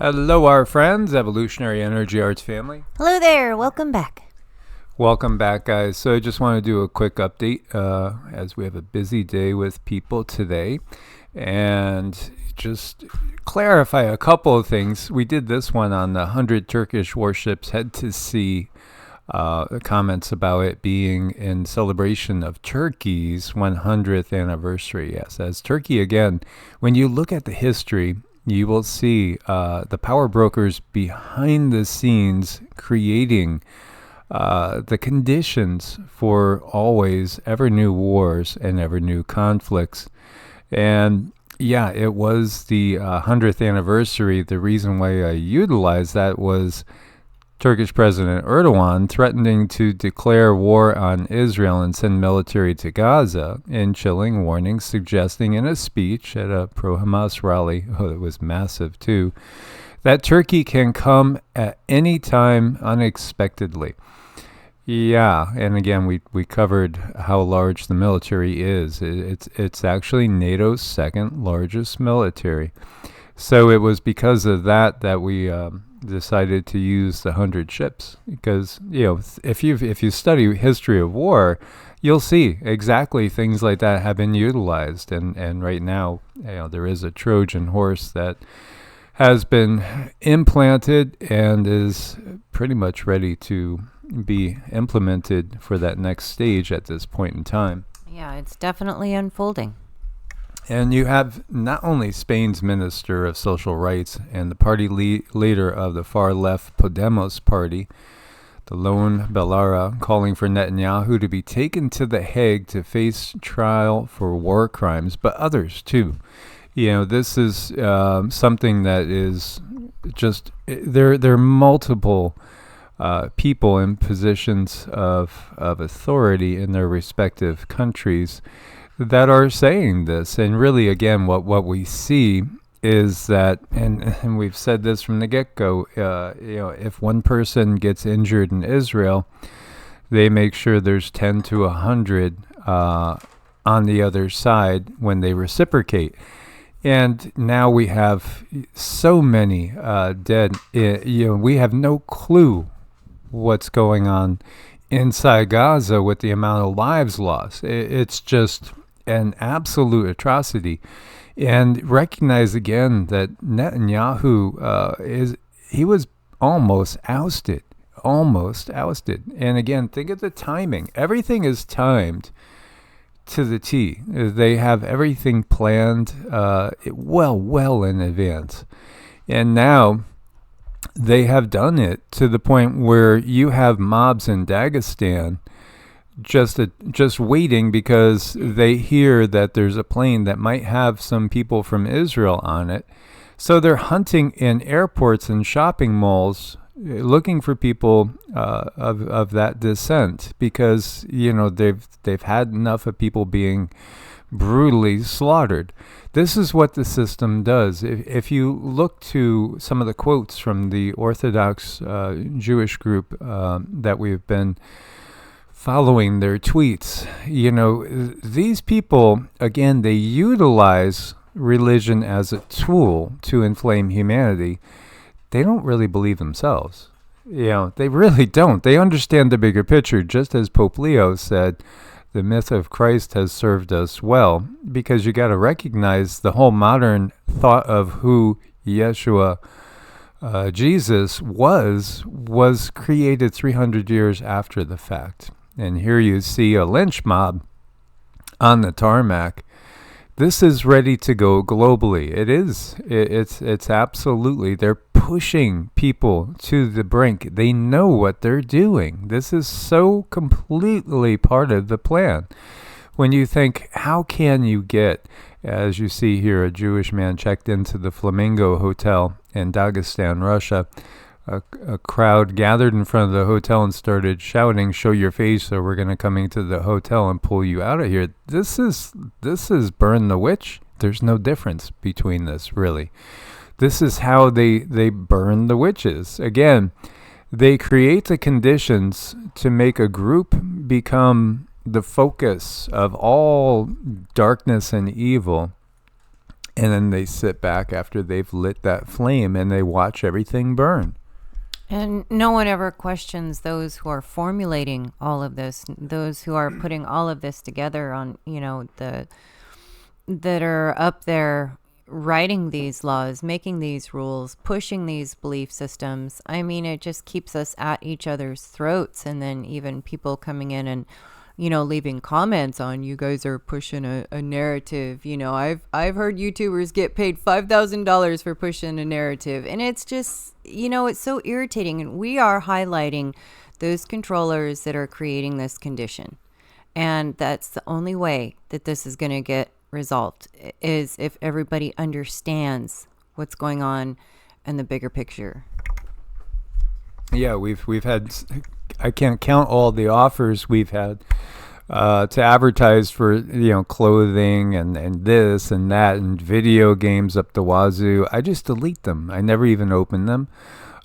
Hello, our friends, Evolutionary Energy Arts family. Hello there, welcome back. Welcome back, guys. So I just want to do a quick update as we have a busy day with people today and just clarify a couple of things. We did this one on the 100 Turkish warships head to sea. Comments about it being in celebration of Turkey's 100th anniversary. Yes, as Turkey, again, when you look at the history, you will see the power brokers behind the scenes creating the conditions for always ever new wars and ever new conflicts. And yeah, it was the 100th anniversary. The reason why I utilized that was Turkish President Erdogan threatening to declare war on Israel and send military to Gaza, in chilling warnings suggesting in a speech at a pro-Hamas rally, it was massive too, that Turkey can come at any time unexpectedly. Yeah, and again, we covered how large the military is. It's actually NATO's second largest military. So it was because of that we decided to use the 100 ships, because if you study history of war, you'll see exactly things like that have been utilized. And right now, there is a Trojan horse that has been implanted and is pretty much ready to be implemented for that next stage at this point in time. Yeah, it's definitely unfolding. And you have not only Spain's Minister of Social Rights and the party leader of the far-left Podemos party, the lone Bellara, calling for Netanyahu to be taken to The Hague to face trial for war crimes, but others too. This is something that is just, there are multiple people in positions of authority in their respective countries that are saying this. And really, again, what we see is that, and we've said this from the get-go, if one person gets injured in Israel, they make sure there's 10 to 100 on the other side when they reciprocate. And now we have so many dead. We have no clue what's going on inside Gaza with the amount of lives lost. It's just an absolute atrocity. And recognize again that Netanyahu he was almost ousted. And again, think of the timing. Everything is timed to the T. They have everything planned well in advance. And now they have done it to the point where you have mobs in Dagestan just waiting because they hear that there's a plane that might have some people from Israel on it. So they're hunting in airports and shopping malls, looking for people of that descent, because they've had enough of people being brutally slaughtered. This is what the system does. If you look to some of the quotes from the Orthodox Jewish group that we've been following their tweets, these people, again, they utilize religion as a tool to inflame humanity. They don't really believe themselves. They really don't. They understand the bigger picture, just as Pope Leo said, the myth of Christ has served us well, because you got to recognize the whole modern thought of who Yeshua, Jesus was created 300 years after the fact. And here you see a lynch mob on the tarmac. This is ready to go globally. It is. It's absolutely. They're pushing people to the brink. They know what they're doing. This is so completely part of the plan. When you think, how can you get, as you see here, a Jewish man checked into the Flamingo Hotel in Dagestan, Russia. A crowd gathered in front of the hotel and started shouting, "Show your face, or we're going to come into the hotel and pull you out of here." This is burn the witch. There's no difference between this, really. This is how they burn the witches. Again, they create the conditions to make a group become the focus of all darkness and evil. And then they sit back after they've lit that flame and they watch everything burn. And no one ever questions those who are formulating all of this, those who are putting all of this together on, that are up there writing these laws, making these rules, pushing these belief systems. I mean, it just keeps us at each other's throats. And then even people coming in and, leaving comments on, you guys are pushing a narrative. I've heard YouTubers get paid $5,000 for pushing a narrative. And it's just, it's so irritating. And we are highlighting those controllers that are creating this condition. And that's the only way that this is going to get resolved, is if everybody understands what's going on in the bigger picture. Yeah, we've had, I can't count all the offers we've had to advertise for clothing and this and that and video games up the wazoo. I just delete them. I never even open them.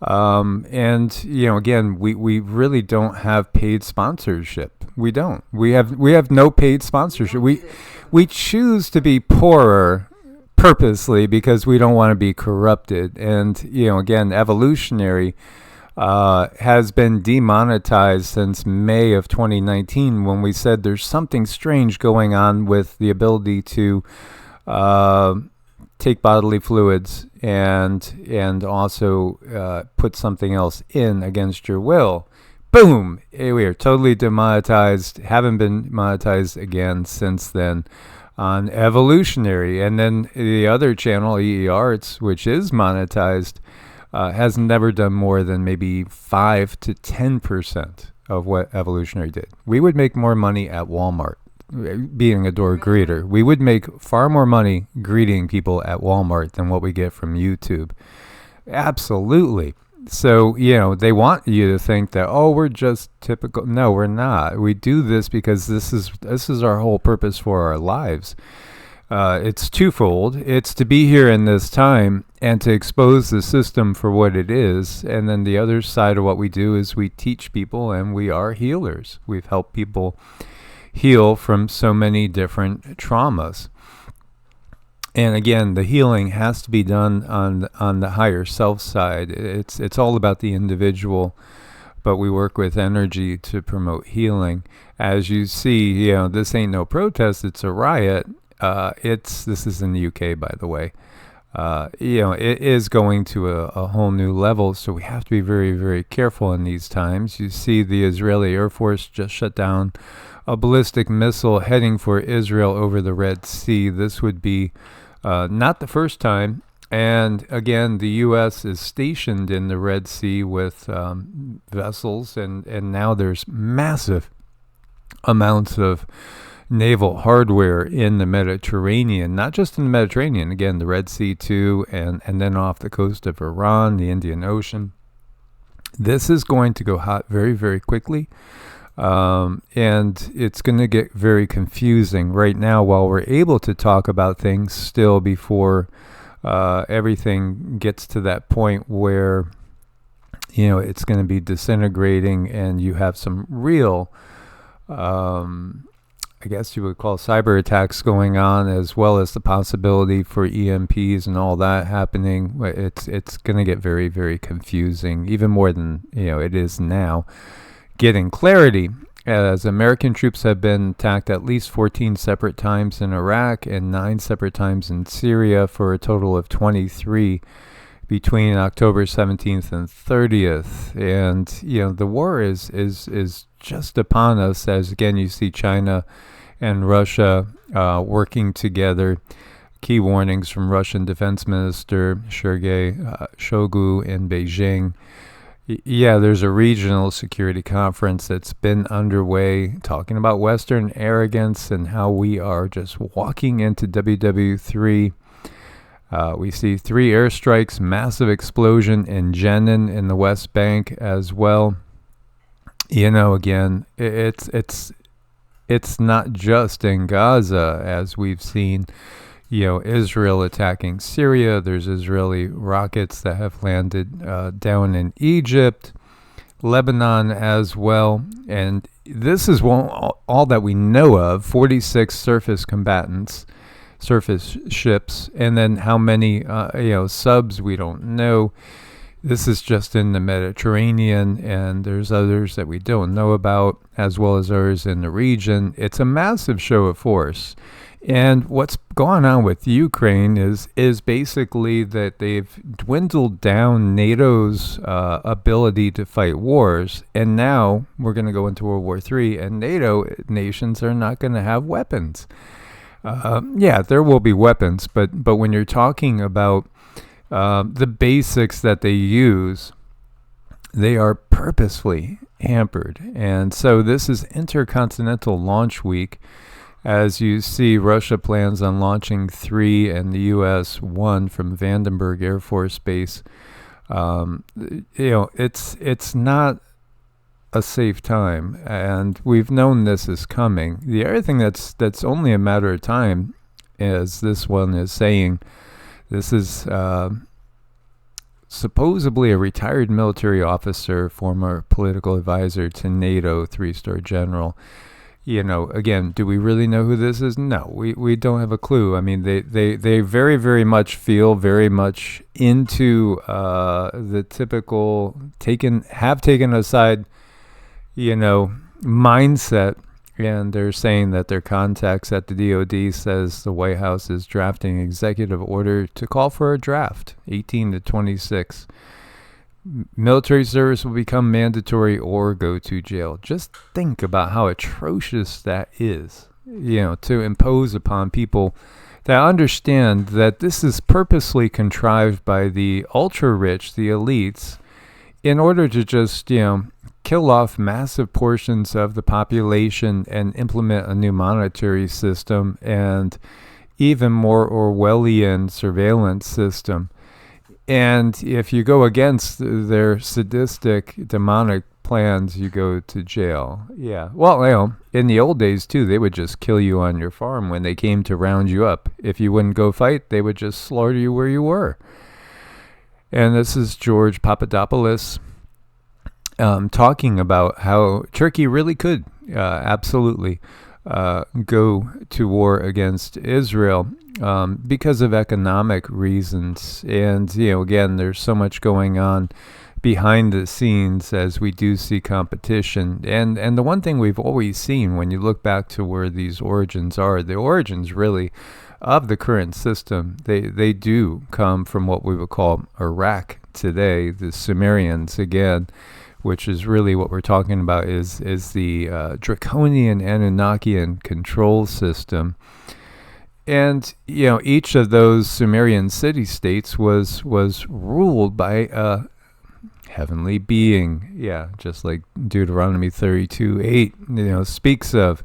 And again, we really don't have paid sponsorship. We don't. We have no paid sponsorship. We choose to be poorer purposely because we don't want to be corrupted. And again, Evolutionary has been demonetized since May of 2019 when we said there's something strange going on with the ability to take bodily fluids and also put something else in against your will. Boom! We are totally demonetized. Haven't been monetized again since then on Evolutionary. And then the other channel, EEARTS, which is monetized, has never done more than maybe 5 to 10% of what Evolutionary did. We would make more money at Walmart being a door greeter. We would make far more money greeting people at Walmart than what we get from YouTube. Absolutely. So, they want you to think that, we're just typical. No, we're not. We do this because this is our whole purpose for our lives. It's twofold. It's to be here in this time and to expose the system for what it is. And then the other side of what we do is we teach people, and we are healers. We've helped people heal from so many different traumas. And again, the healing has to be done on the higher self side. It's all about the individual, but we work with energy to promote healing. As you see, this ain't no protest, it's a riot. This is in the UK, by the way. It is going to a whole new level, so we have to be very, very careful in these times. You see the Israeli Air Force just shut down a ballistic missile heading for Israel over the Red Sea. This would be not the first time. And again, the U.S. is stationed in the Red Sea with vessels, and now there's massive amounts of naval hardware in the Mediterranean, not just in the Mediterranean, again, the Red Sea too, and then off the coast of Iran, the Indian Ocean. This is going to go hot very, very quickly. And it's going to get very confusing right now while we're able to talk about things still before everything gets to that point where, it's going to be disintegrating and you have some real, I guess you would call cyber attacks going on, as well as the possibility for EMPs and all that happening. It's going to get very, very confusing, even more than, it is now. Getting clarity, as American troops have been attacked at least 14 separate times in Iraq and 9 separate times in Syria, for a total of 23 between October 17th and 30th. And, the war is just upon us, as again you see China and Russia working together. Key warnings from Russian Defense Minister Sergei Shoigu in Beijing. Yeah, there's a regional security conference that's been underway talking about Western arrogance and how we are just walking into WW3. We see 3 airstrikes, massive explosion in Jenin in the West Bank as well. Again, it's not just in Gaza, as we've seen. Israel attacking Syria. There's Israeli rockets that have landed down in Egypt, Lebanon as well. And this is all that we know of. 46 surface combatants surface ships, and then how many subs we don't know. This is just in the Mediterranean, and there's others that we don't know about, as well as others in the region. It's a massive show of force. And what's going on with Ukraine is basically that they've dwindled down NATO's ability to fight wars. And now we're going to go into World War III, and NATO nations are not going to have weapons. There will be weapons, but when you're talking about the basics that they use, they are purposefully hampered. And so this is Intercontinental Launch Week. As you see, Russia plans on launching 3 and the U.S. 1 from Vandenberg Air Force Base. It's not a safe time, and we've known this is coming. The other thing that's only a matter of time, as this one is saying, this is supposedly a retired military officer, former political advisor to NATO, 3-star general. Again, do we really know who this is? No, we don't have a clue. I mean, they very, very much feel very much into the typical taken aside, mindset. And they're saying that their contacts at the DOD says the White House is drafting an executive order to call for a draft, 18 to 26. Military service will become mandatory or go to jail. Just think about how atrocious that is, to impose upon people that understand that this is purposely contrived by the ultra-rich, the elites, in order to just, kill off massive portions of the population and implement a new monetary system and even more Orwellian surveillance system. And if you go against their sadistic, demonic plans, you go to jail. Yeah. Well, in the old days, too, they would just kill you on your farm when they came to round you up. If you wouldn't go fight, they would just slaughter you where you were. And this is George Papadopoulos talking about how Turkey really could absolutely go to war against Israel because of economic reasons. And, again, there's so much going on behind the scenes as we do see competition. And the one thing we've always seen when you look back to where these origins are, the origins really of the current system, they do come from what we would call Iraq today, the Sumerians again, which is really what we're talking about is the draconian Anunnakian control system. And, each of those Sumerian city-states was ruled by a heavenly being. Yeah, just like Deuteronomy 32:8, speaks of.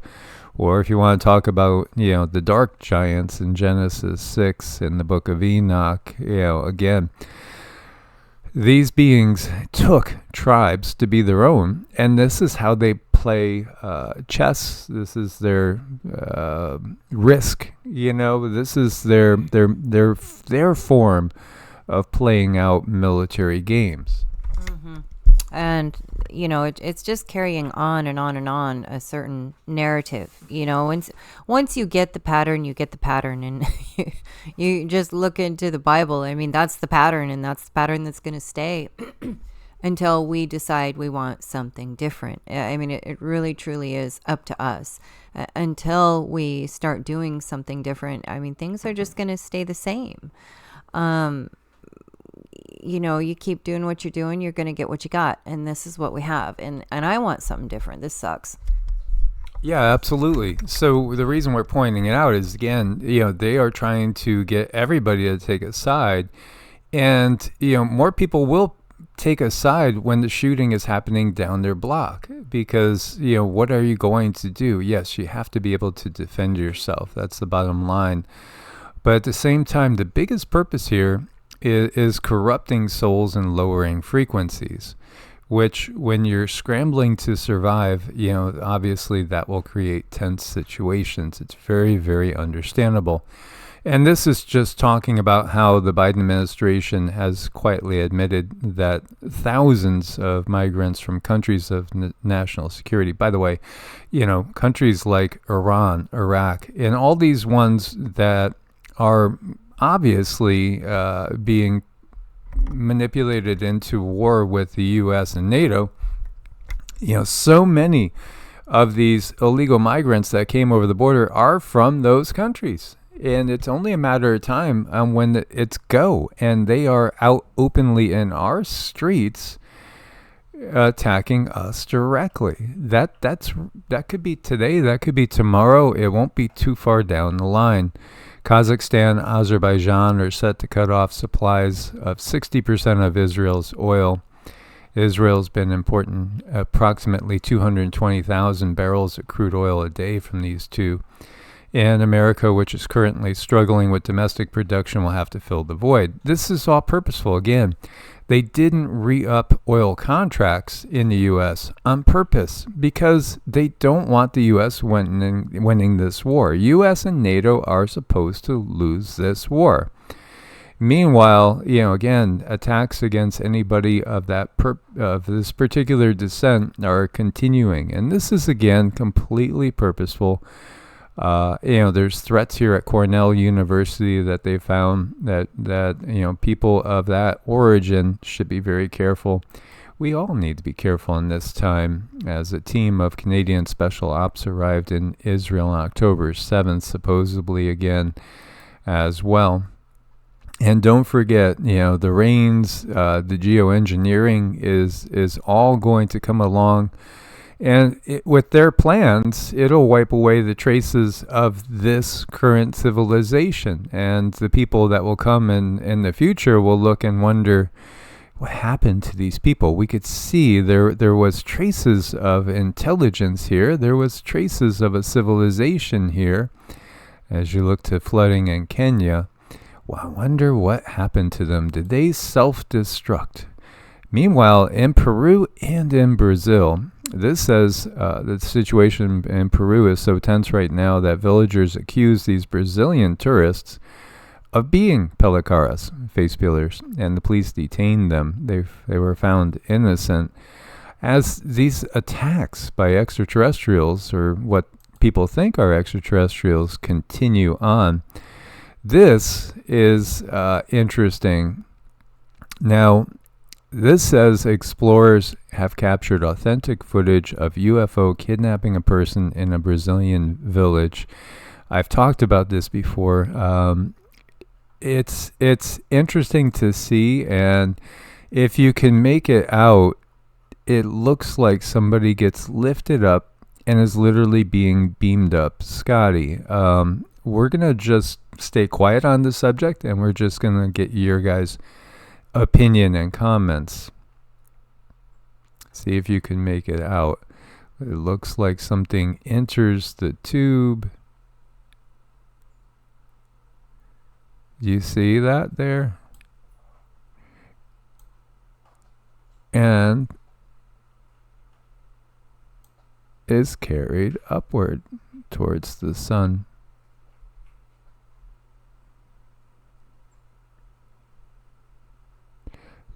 Or if you want to talk about, the dark giants in Genesis 6 in the book of Enoch, again, these beings took tribes to be their own, and this is how they play chess. This is their risk. This is their form of playing out military games. Mm-hmm. And it's just carrying on and on and on a certain narrative. Once you get the pattern, you get the pattern, and you just look into the Bible. I mean, that's the pattern, and that's the pattern that's going to stay until we decide we want something different. I mean, it really truly is up to us. Until we start doing something different, I mean, things are just going to stay the same. You keep doing what you're doing, you're going to get what you got. And this is what we have. And I want something different. This sucks. Yeah, absolutely. So the reason we're pointing it out is, again, they are trying to get everybody to take a side. And, more people will take a side when the shooting is happening down their block. Because, what are you going to do? Yes, you have to be able to defend yourself. That's the bottom line. But at the same time, the biggest purpose here is corrupting souls and lowering frequencies, which when you're scrambling to survive, obviously that will create tense situations. It's very, very understandable. And this is just talking about how the Biden administration has quietly admitted that thousands of migrants from countries of national security, by the way, countries like Iran, Iraq, and all these ones that are obviously being manipulated into war with the U.S. and NATO. So many of these illegal migrants that came over the border are from those countries. And it's only a matter of time when it's go. And they are out openly in our streets attacking us directly. That could be today. That could be tomorrow. It won't be too far down the line. Kazakhstan, Azerbaijan are set to cut off supplies of 60% of Israel's oil. Israel's been importing approximately 220,000 barrels of crude oil a day from these two. And America, which is currently struggling with domestic production, will have to fill the void. This is all purposeful. Again, they didn't re-up oil contracts in the U.S. on purpose because they don't want the U.S. winning this war. U.S. and NATO are supposed to lose this war. Meanwhile, again, attacks against anybody of this particular descent are continuing. And this is, again, completely purposeful. There's threats here at Cornell University that they found that people of that origin should be very careful. We all need to be careful in this time, as a team of Canadian special ops arrived in Israel on October 7th, supposedly again as well. And don't forget, the rains, the geoengineering is all going to come along. And with their plans, it'll wipe away the traces of this current civilization. And the people that will come in the future will look and wonder, what happened to these people? We could see there was traces of intelligence here. There was traces of a civilization here. As you look to flooding in Kenya, well, I wonder what happened to them. Did they self-destruct? Meanwhile, in Peru and in Brazil, this says the situation in Peru is so tense right now that villagers accuse these Brazilian tourists of being pelicaras, face peelers, and the police detained them. They were found innocent. As these attacks by extraterrestrials, or what people think are extraterrestrials, continue on, this is interesting. Now, this says explorers have captured authentic footage of UFO kidnapping a person in a Brazilian village. I've talked about this before. It's interesting to see, and if you can make it out, it looks like somebody gets lifted up and is literally being beamed up. Scotty, we're going to just stay quiet on this subject, and we're just going to get your guys' opinion and comments. See if you can make it out. It looks like something enters the tube. Do you see that there? And is carried upward towards the sun.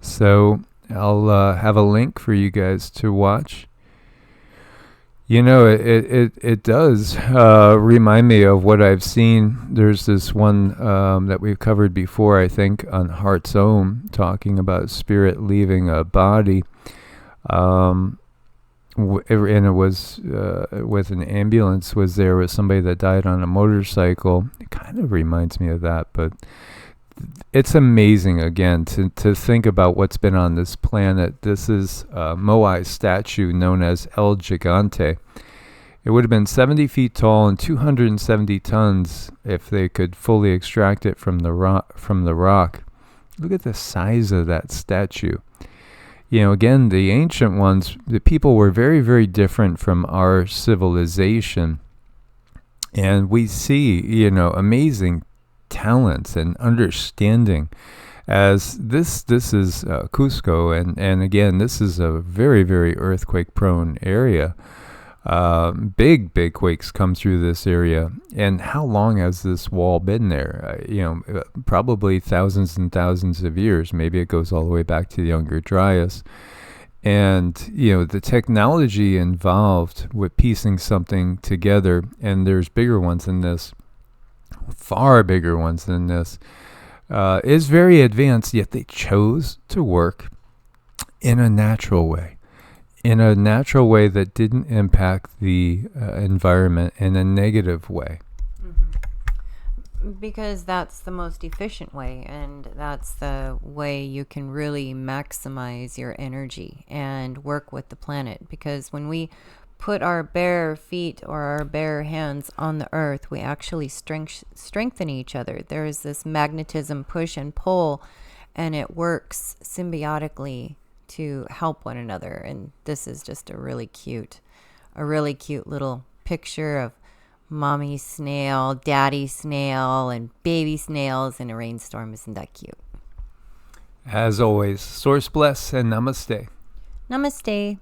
So I'll have a link for you guys to watch. It does remind me of what I've seen. There's this one that we've covered before, I think, on Heart's Own, talking about spirit leaving a body. And it was with an ambulance was there with somebody that died on a motorcycle. It kind of reminds me of that, but it's amazing, again, to think about what's been on this planet. This is a Moai statue known as El Gigante. It would have been 70 feet tall and 270 tons if they could fully extract it from the rock. Look at the size of that statue. Again, the ancient ones, the people were very, very different from our civilization. And we see, amazing talents and understanding, as this is Cusco, and again, this is a very, very earthquake prone area. Big quakes come through this area. And how long has this wall been there? Probably thousands and thousands of years. Maybe it goes all the way back to the Younger Dryas. And the technology involved with piecing something together, and there's bigger ones than this, far bigger ones than this, is very advanced, yet they chose to work in a natural way. In a natural way that didn't impact the environment in a negative way. Because that's the most efficient way, and that's the way you can really maximize your energy and work with the planet. Because when we put our bare feet or our bare hands on the earth, we actually strengthen each other. There is this magnetism push and pull, and it works symbiotically to help one another. And this is just a really cute little picture of mommy snail, daddy snail, and baby snails in a rainstorm. Isn't that cute? As always, source bless and namaste. Namaste.